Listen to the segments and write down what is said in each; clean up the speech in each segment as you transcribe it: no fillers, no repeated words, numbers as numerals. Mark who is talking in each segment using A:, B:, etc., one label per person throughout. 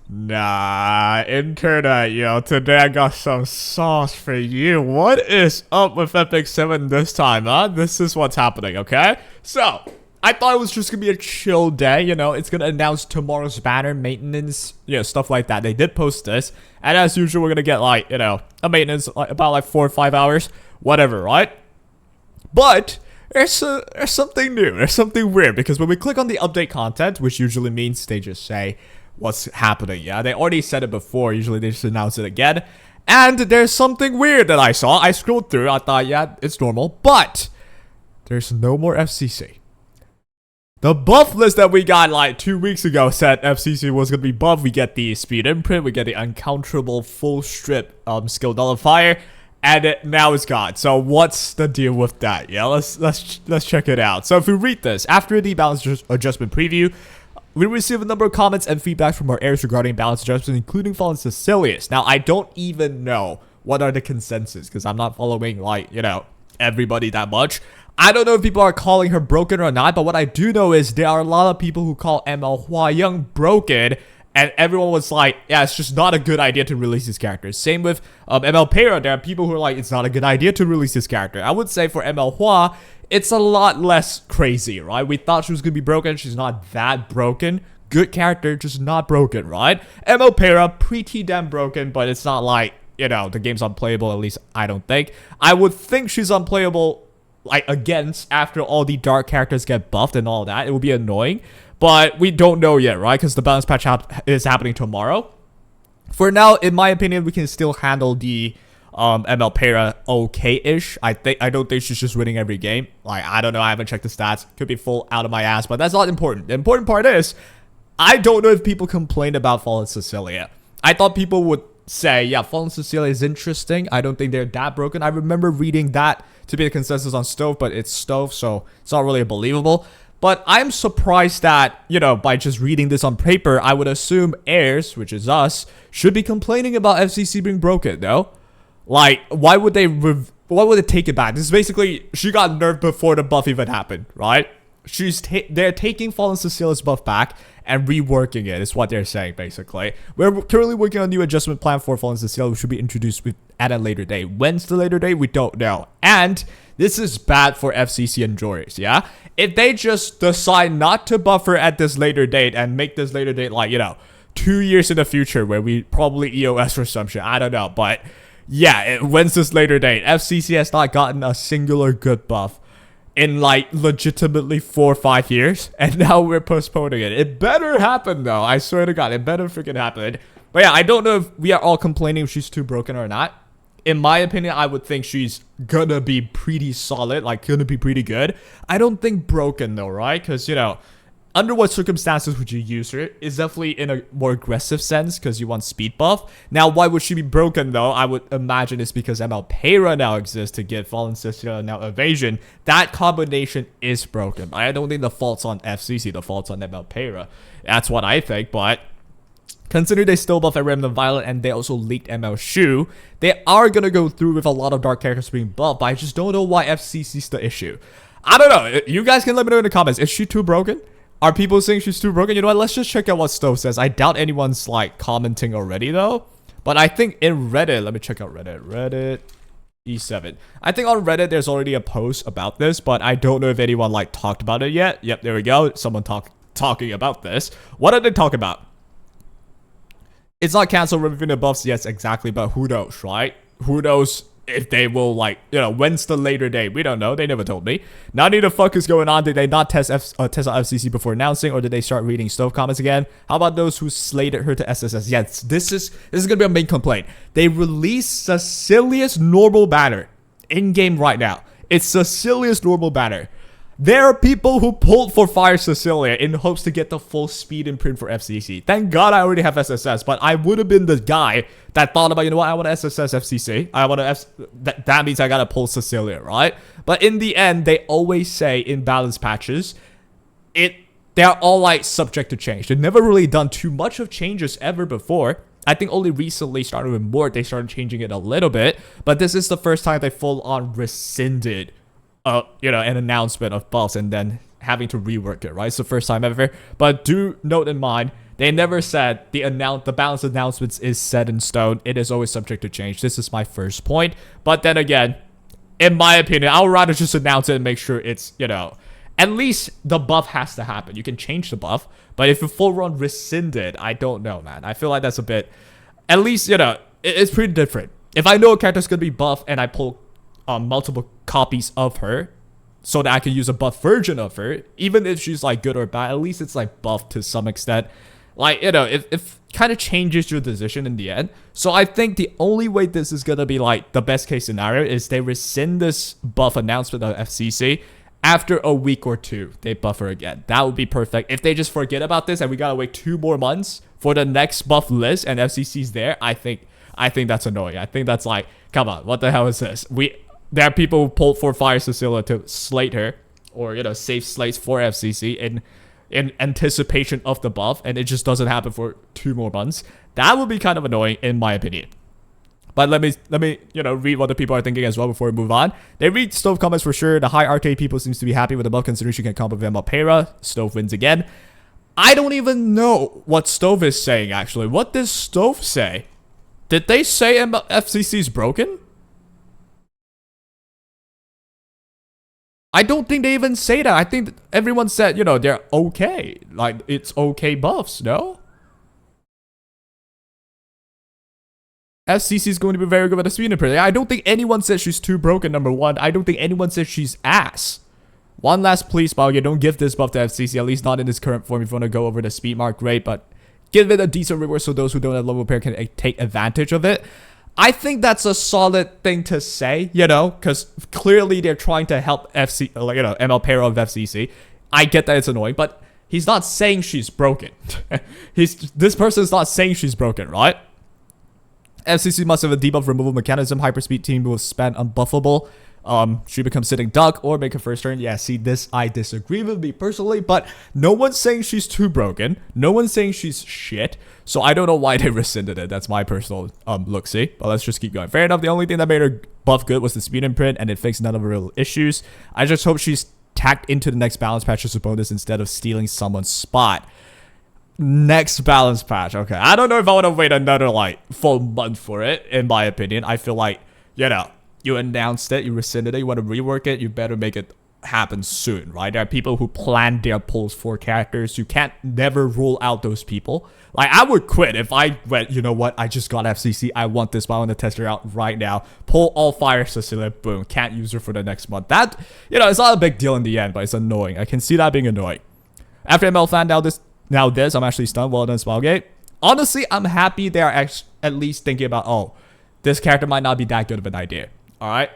A: Nah, internet, yo. Today I got some sauce for you. What is up with Epic 7 this time, huh? This is what's happening, okay? So, I thought it was just gonna be a chill day, it's gonna announce tomorrow's banner, maintenance, stuff like that. They did post this, and as usual, we're gonna get, a maintenance, about 4 or 5 hours, whatever, right? But there's something new, there's something weird, because when we click on the update content, which usually means they just say what's happening, yeah? They already said it before, usually they just announce it again. And there's something weird that I saw. I scrolled through, I thought, yeah, it's normal, but there's no more FCC. The buff list that we got 2 weeks ago said FCC was going to be buffed. We get the speed imprint, we get the uncounterable full strip skill nullifier, and now it's gone. So what's the deal with that? Yeah, let's check it out. So if we read this, after the balance adjustment preview, we received a number of comments and feedback from our heirs regarding balance adjustments, including fallen CECILIA. Now, I don't even know what are the consensus, because I'm not following, everybody that much. I don't know if people are calling her broken or not, but what I do know is there are a lot of people who call ML Hua Young broken, and everyone was like, yeah, it's just not a good idea to release this character. Same with ML Pera. There are people who are like, it's not a good idea to release this character. I would say for ML Hua, it's a lot less crazy, right? We thought she was going to be broken. She's not that broken. Good character, just not broken, right? ML Pera, pretty damn broken, but it's not like, the game's unplayable, at least I don't think. I would think she's unplayable against after all the dark characters get buffed and all that. It would be annoying, but we don't know yet, right? Because the balance patch is happening tomorrow. For now, in my opinion, we can still handle the ML Pera okay-ish. I don't think she's just winning every game. I don't know, I haven't checked the stats. Could be full out of my ass, but that's not important. The important part is, I don't know if people complain about Fallen CECILIA. I thought people would say, yeah, Fallen CECILIA is interesting. I don't think they're that broken. I remember reading that to be the consensus on Stove, but it's Stove, so it's not really believable. But I'm surprised that, by just reading this on paper, I would assume heirs, which is us, should be complaining about FCC being broken, no? Why would they take it back? This is basically, she got nerfed before the buff even happened, right? They're taking Fallen CECILIA's buff back and reworking it, is what they're saying, basically. We're currently working on a new adjustment plan for Fallen CECILIA, which should be introduced at a later date. When's the later date? We don't know. And this is bad for FCC enjoyers, yeah? If they just decide not to buffer at this later date and make this later date 2 years in the future, where we probably EOS or some shit, I don't know, but yeah, when's this later date? FCC has not gotten a singular good buff in legitimately 4 or 5 years, and now we're postponing it. It better happen though, I swear to god, it better freaking happen. But yeah, I don't know if we are all complaining if she's too broken or not. In my opinion, I would think she's gonna be pretty solid, gonna be pretty good. I don't think broken though, right? Because, under what circumstances would you use her? It's definitely in a more aggressive sense, because you want speed buff. Now, why would she be broken though? I would imagine it's because ML Pera now exists to give Fallen CECILIA now evasion. That combination is broken. I don't think the fault's on FCC, the fault's on ML Pera. That's what I think, but consider they still buff Remnant Violet and they also leaked ML Shu, they are gonna go through with a lot of dark characters being buffed, but I just don't know why FCC's the issue. I don't know. You guys can let me know in the comments. Is she too broken? Are people saying she's too broken? You know what? Let's just check out what Stove says. I doubt anyone's commenting already though. But I think in Reddit, let me check out Reddit. Reddit E7. I think on Reddit there's already a post about this, but I don't know if anyone talked about it yet. Yep, there we go. Someone talking about this. What did they talk about? It's not cancel removing the buffs. Yes, exactly. But who knows, right? Who knows if they will when's the later date? We don't know. They never told me. Now, the fuck is going on? Did they not test on FCC before announcing, or did they start reading Stove comments again? How about those who slated her to SSS? Yes, this is gonna be a main complaint. They released CECILIA's normal banner in game right now. It's CECILIA's normal banner. There are people who pulled for Fire CECILIA in hopes to get the full speed imprint for FCC. Thank God I already have SSS, but I would have been the guy that thought about, I want to SSS FCC. I want to that means I gotta pull CECILIA, right? But in the end, they always say in balance patches, they're all subject to change. They've never really done too much of changes ever before. I think only recently, started with Mort, they started changing it a little bit, but this is the first time they full on rescinded an announcement of buffs and then having to rework it, right? It's the first time ever. But do note in mind, They never said the balance announcements is set in stone. It is always subject to change. This is my first point. But then again, in my opinion, I would rather just announce it and make sure it's, at least the buff has to happen. You can change the buff, but if you full on rescind it, I don't know, man. I feel like that's a bit, at least, it's pretty different. If I know a character's gonna be buff and I pull multiple copies of her so that I can use a buff version of her, even if she's like good or bad, at least it's like buffed to some extent. Like, if kind of changes your decision in the end. So I think the only way this is gonna be like the best case scenario is they rescind this buff announcement of FCC. After a week or two, they buff her again. That would be perfect. If they just forget about this and we gotta wait 2 more months for the next buff list and FCC's there, I think that's annoying. I think that's like, come on, what the hell is this? There are people who pulled for Fire Cecilia to slate her, or save slates for FCC in anticipation of the buff, and it just doesn't happen for 2 more months. That would be kind of annoying, in my opinion. But let me read what the people are thinking as well before we move on. They read Stove comments for sure. The high arcade people seems to be happy with the buff considering she can combo with Malpera. Stove wins again. I don't even know what Stove is saying, actually. What does Stove say? Did they say FCC is broken? I don't think they even say that. I think everyone said, they're okay. Like, it's okay buffs, no? FCC is going to be very good at the speed imprint. I don't think anyone says she's too broken, number one. I don't think anyone says she's ass. One last please, Balge, don't give this buff to FCC, at least not in its current form. If you want to go over the speed mark, great, but give it a decent reward so those who don't have level pair can take advantage of it. I think that's a solid thing to say, because clearly they're trying to help ML pair of FCC. I get that it's annoying, but he's not saying she's broken. This person's not saying she's broken, right? FCC must have a debuff removal mechanism. Hyperspeed team will spend unbuffable. She becomes sitting duck or make a first turn. Yeah, see, this I disagree with me personally, but no one's saying she's too broken. No one's saying she's shit. So I don't know why they rescinded it. That's my personal look-see. But let's just keep going. Fair enough. The only thing that made her buff good was the speed imprint, and it fixed none of her real issues. I just hope she's tacked into the next balance patch as a bonus instead of stealing someone's spot. Next balance patch. Okay, I don't know if I want to wait another full month for it. In my opinion, I feel like you announced it, you rescinded it, you want to rework it, you better make it happen soon, right? There are people who plan their pulls for characters. You can't never rule out those people. Like, I would quit if I went, you know what, I just got FCC, I want this, but I want to test her out right now. Pull all Fire Cecilia, boom, can't use her for the next month. That, it's not a big deal in the end, but it's annoying. I can see that being annoying. After ML found out now this, I'm actually stunned. Well done, Spellgate. Honestly, I'm happy they're at least thinking about, oh, this character might not be that good of an idea. Alright?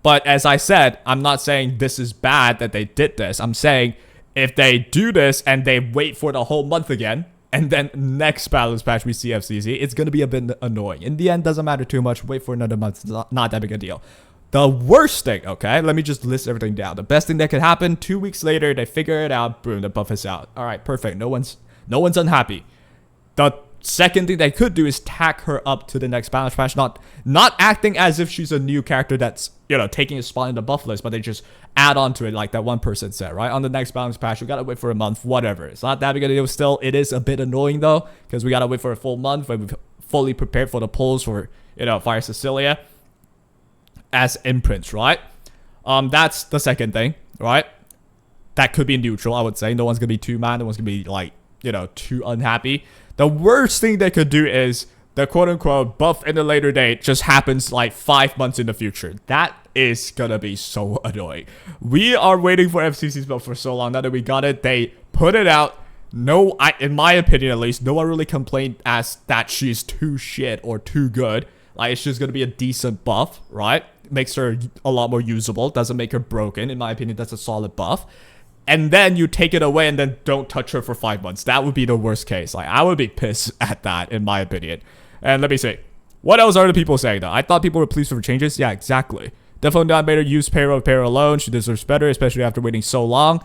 A: But as I said, I'm not saying this is bad that they did this. I'm saying if they do this and they wait for the whole month again, and then next balance patch we see FCC, it's going to be a bit annoying. In the end, doesn't matter too much. Wait for another month. It's not that big a deal. The worst thing, okay? Let me just list everything down. The best thing that could happen, 2 weeks later, they figure it out. Boom, the buff is out. Alright, perfect. No one's unhappy. The second thing they could do is tack her up to the next balance patch, not acting as if she's a new character that's taking a spot in the buff list, but they just add on to it like that one person said, right? On the next balance patch, we gotta wait for a month, whatever. It's not that big a deal. Still, it is a bit annoying though, because we gotta wait for a full month when we've fully prepared for the pulls for Fire Cecilia as imprints, right? That's the second thing, right? That could be neutral, I would say. No one's gonna be too mad. No one's gonna be too unhappy. The worst thing they could do is the quote-unquote buff in the later date just happens 5 months in the future. That is gonna be so annoying. We are waiting for FCC's buff for so long. Now that we got it, they put it out. No, in my opinion at least, no one really complained as that she's too shit or too good. It's just gonna be a decent buff, right? Makes her a lot more usable. Doesn't make her broken. In my opinion, that's a solid buff. And then you take it away and then don't touch her for 5 months. That would be the worst case. I would be pissed at that, in my opinion. And let me see. What else are the people saying, though? I thought people were pleased for changes. Yeah, exactly. Definitely not made her use Para alone. She deserves better, especially after waiting so long.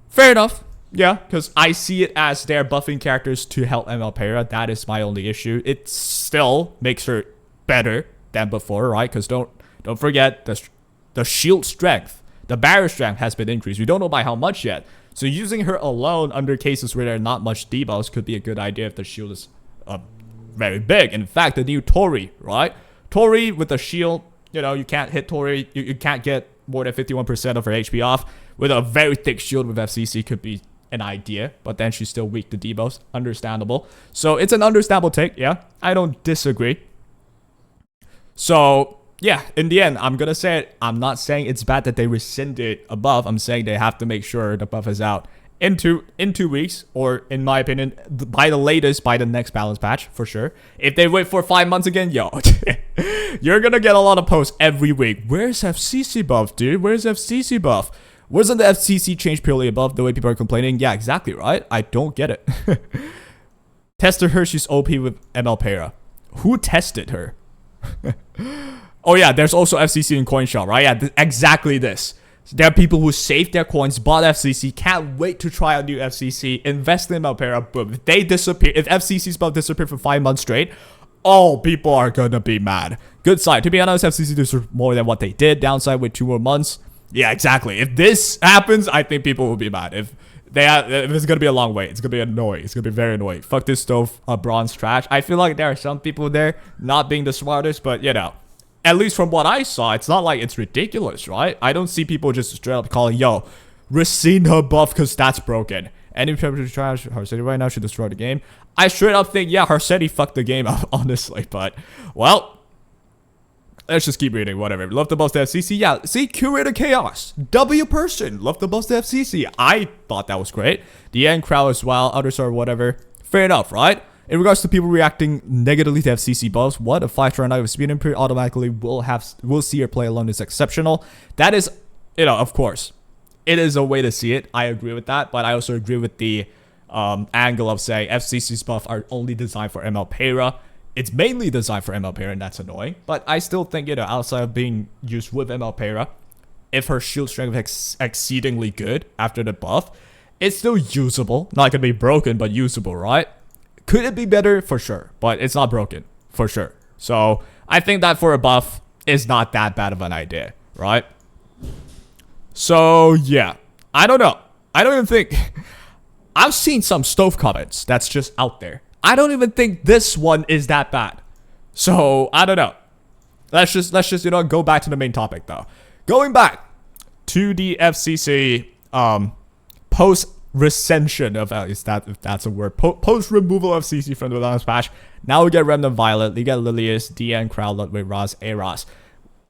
A: Fair enough. Yeah, because I see it as they're buffing characters to help ML Para. That is my only issue. It still makes her better than before, right? Because don't forget the shield strength. The barrier strength has been increased. We don't know by how much yet. So using her alone under cases where there are not much debuffs could be a good idea if the shield is very big. In fact, the new Tori, right? Tori with the shield, you know, you can't hit Tori. You can't get more than 51% of her HP off. With a very thick shield with FCC could be an idea, but then she's still weak to debuffs. Understandable. So it's an understandable take, yeah. I don't disagree. So yeah, in the end, I'm gonna say it. I'm not saying it's bad that they rescinded a buff. I'm saying they have to make sure the buff is out in 2 weeks, or in my opinion, by the latest, by the next balance patch, for sure. If they wait for 5 months again, yo, you're gonna get a lot of posts every week. Where's FCC buff, dude? Where's FCC buff? Wasn't the FCC change purely above the way people are complaining? Yeah, exactly, right? I don't get it. Tested her, she's OP with ML Para. Who tested her? Oh yeah, there's also FCC in CoinShop, right? Yeah, exactly this. There are people who saved their coins, bought FCC, can't wait to try out new FCC, invest in Malpera, boom. If they disappear, if FCC's about to disappear for 5 months straight, oh, people are gonna be mad. Good side. To be honest, FCC deserves more than what they did. Downside with 2 more months. Yeah, exactly. If this happens, I think people will be mad. If it's gonna be a long wait, it's gonna be annoying. It's gonna be very annoying. Fuck this stove, bronze trash. I feel like there are some people there not being the smartest, but you know. At least from what I saw, it's not like it's ridiculous, right? I don't see people just straight up calling, yo, rescind her buff because that's broken. Any people to try Harsetti right now should destroy the game. I straight up think, yeah, Harsetti fucked the game up, honestly. But, well, let's just keep reading, whatever. Love the buffs to FCC. Yeah, see, Curator Chaos. W person. Love the buffs to FCC. I thought that was great. The end crowd as well, others or whatever. Fair enough, right? In regards to people reacting negatively to FCC buffs, what a 5-star knight with speed imprint automatically will see your play alone is exceptional. That is, you know, of course, it is a way to see it. I agree with that, but I also agree with the angle of saying FCC's buff are only designed for ML Para. It's mainly designed for ML Para, and that's annoying. But I still think, you know, outside of being used with ML Para, if her shield strength is exceedingly good after the buff, it's still usable. Not gonna be broken, but usable, right? Could it be better? For sure. But it's not broken. For sure. So, I think that for a buff is not that bad of an idea. Right? So, yeah. I don't know. I don't even think... I've seen some stove comments that's just out there. I don't even think this one is that bad. So, I don't know. Let's just, you know, go back to the main topic, though. Going back to the FCC post recension of if that's a word, post removal of CC from the balance patch. Now we get Remnant Violet, we get Lilius, DN, Crowd, Ludwig, Raz, Eros.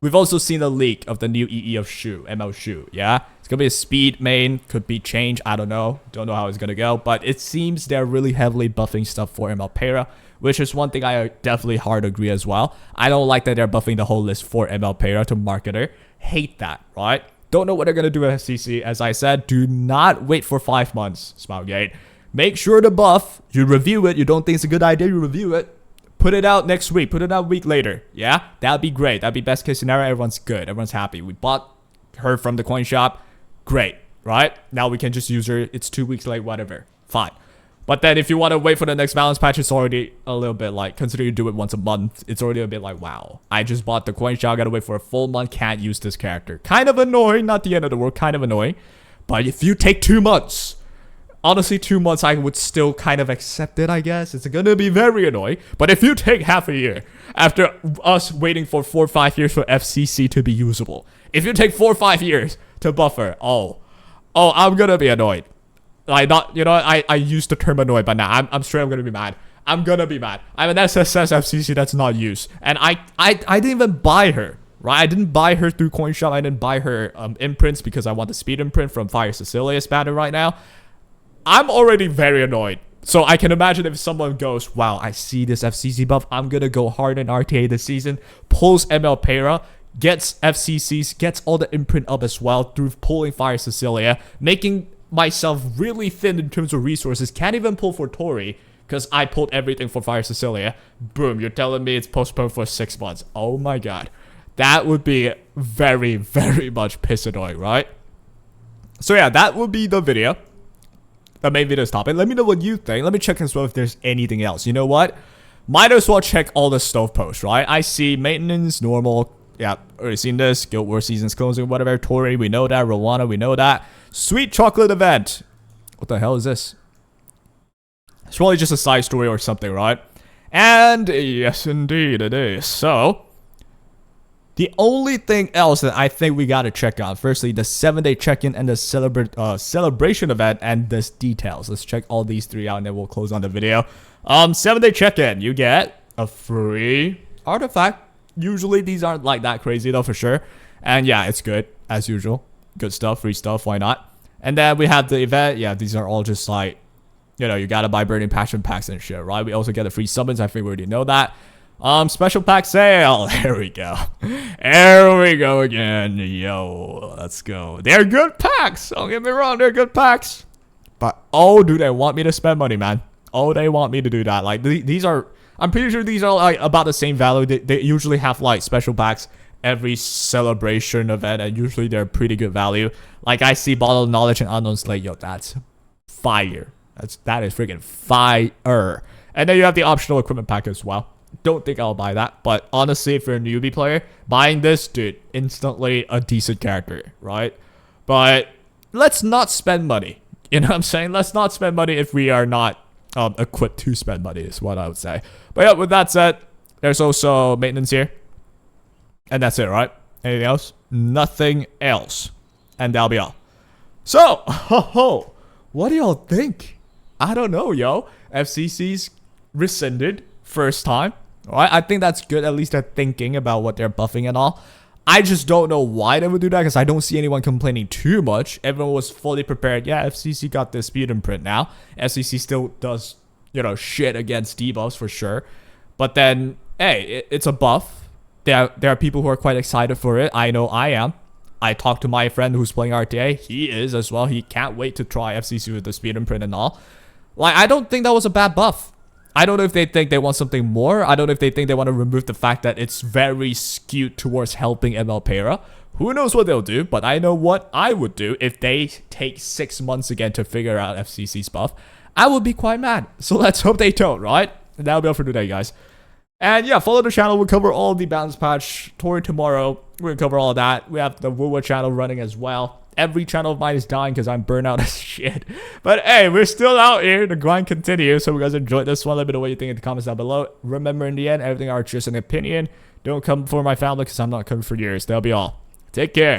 A: We've also seen a leak of the new EE of Shu, ML Shu, yeah? It's gonna be a speed main, could be change, I don't know how it's gonna go, but it seems they're really heavily buffing stuff for ML Para, which is one thing I definitely hard agree as well. I don't like that they're buffing the whole list for ML Para to market her. Hate that, right? Don't know what they're going to do with FCC. As I said, do not wait for 5 months, Smilegate. Make sure the buff, you review it. You don't think it's a good idea, you review it. Put it out next week. Put it out a week later. Yeah? That'd be great. That'd be best case scenario. Everyone's good. Everyone's happy. We bought her from the coin shop. Great. Right? Now we can just use her. It's 2 weeks late, whatever. Fine. But then if you want to wait for the next balance patch, it's already a little bit like, consider you do it once a month, it's already a bit like, wow, I just bought the coin shop, gotta wait for a full month, can't use this character. Kind of annoying, not the end of the world, kind of annoying. But if you take 2 months, honestly 2 months, I would still kind of accept it, I guess. It's gonna be very annoying. But if you take half a year, after us waiting for 4 or 5 years for FCC to be usable, if you take 4 or 5 years to buffer, oh, I'm gonna be annoyed. Like, not, you know, I used the term annoyed, but now I'm straight up gonna be mad. I'm gonna be mad. I'm an SSS FCC that's not used. And I didn't even buy her, right? I didn't buy her through CoinShop. I didn't buy her imprints because I want the speed imprint from Fire CECILIA's banner right now. I'm already very annoyed. So I can imagine if someone goes, wow, I see this FCC buff, I'm gonna go hard in RTA this season, pulls ML Para, gets FCCs, gets all the imprint up as well through pulling Fire CECILIA, making myself really thin in terms of resources, can't even pull for Tori because I pulled everything for Fire CECILIA. Boom, you're telling me it's postponed for 6 months. Oh my god. That would be very, very much piss annoying, right? So yeah, that would be the video. The main video's topic. Let me know what you think. Let me check as well if there's anything else. You know what? Might as well check all the stove posts, right? I see maintenance, normal, Yeah, already seen this. Guild War season's closing, whatever. Tori, we know that. Rowana, we know that. Sweet chocolate event. What the hell is this? It's probably just a side story or something, right? And yes, indeed, it is. So, the only thing else that I think we gotta check on, firstly, the 7-day check-in and the celebration event and the details. Let's check all these three out and then we'll close on the video. 7-day check-in, you get a free artifact. Usually these aren't like that crazy though, for sure. And yeah, it's good, as usual. Good stuff, free stuff, why not? And then we have the event. Yeah, these are all just like, you know, you gotta buy Burning Passion packs and shit, right? We also get the free summons. I think we already know that. Special pack sale. There we go. There we go again. Yo, let's go. They're good packs. Don't get me wrong, they're good packs. But oh, do they want me to spend money, man? Oh, they want me to do that. Like these are, I'm pretty sure these are like about the same value. They usually have like special packs every celebration event, and usually they're pretty good value. Like I see Bottle of Knowledge and Unknown Slate. Yo, that's fire. That is freaking fire. And then you have the optional equipment pack as well. Don't think I'll buy that, but honestly, if you're a newbie player, buying this, dude, instantly a decent character, right? But let's not spend money. You know what I'm saying? Let's not spend money if we are not equipped to spend money, is what I would say. But yeah, with that said, there's also maintenance here. And that's it, right? Anything else? Nothing else. And that'll be all. So, what do y'all think? I don't know, yo. FCC's rescinded first time. Right? I think that's good. At least they're thinking about what they're buffing and all. I just don't know why they would do that, because I don't see anyone complaining too much. Everyone was fully prepared. Yeah, FCC got the speed imprint now. FCC still does, you know, shit against debuffs for sure. But then, hey, it's a buff. There are people who are quite excited for it. I know I am. I talked to my friend who's playing RTA. He is as well. He can't wait to try FCC with the speed imprint and all. Like, I don't think that was a bad buff. I don't know if they think they want something more. I don't know if they think they want to remove the fact that it's very skewed towards helping ML Para. Who knows what they'll do, but I know what I would do if they take 6 months again to figure out FCC's buff. I would be quite mad. So let's hope they don't, right? And that'll be all for today, guys. And yeah, follow the channel. We'll cover all the balance patch. Tori tomorrow. We're going to cover all of that. We have the Wuwa channel running as well. Every channel of mine is dying because I'm burnt out as shit. But hey, we're still out here. The grind continues. So if you guys enjoyed this one, let me know what you think in the comments down below. Remember, in the end, everything are just an opinion. Don't come for my family because I'm not coming for yours. That'll be all. Take care.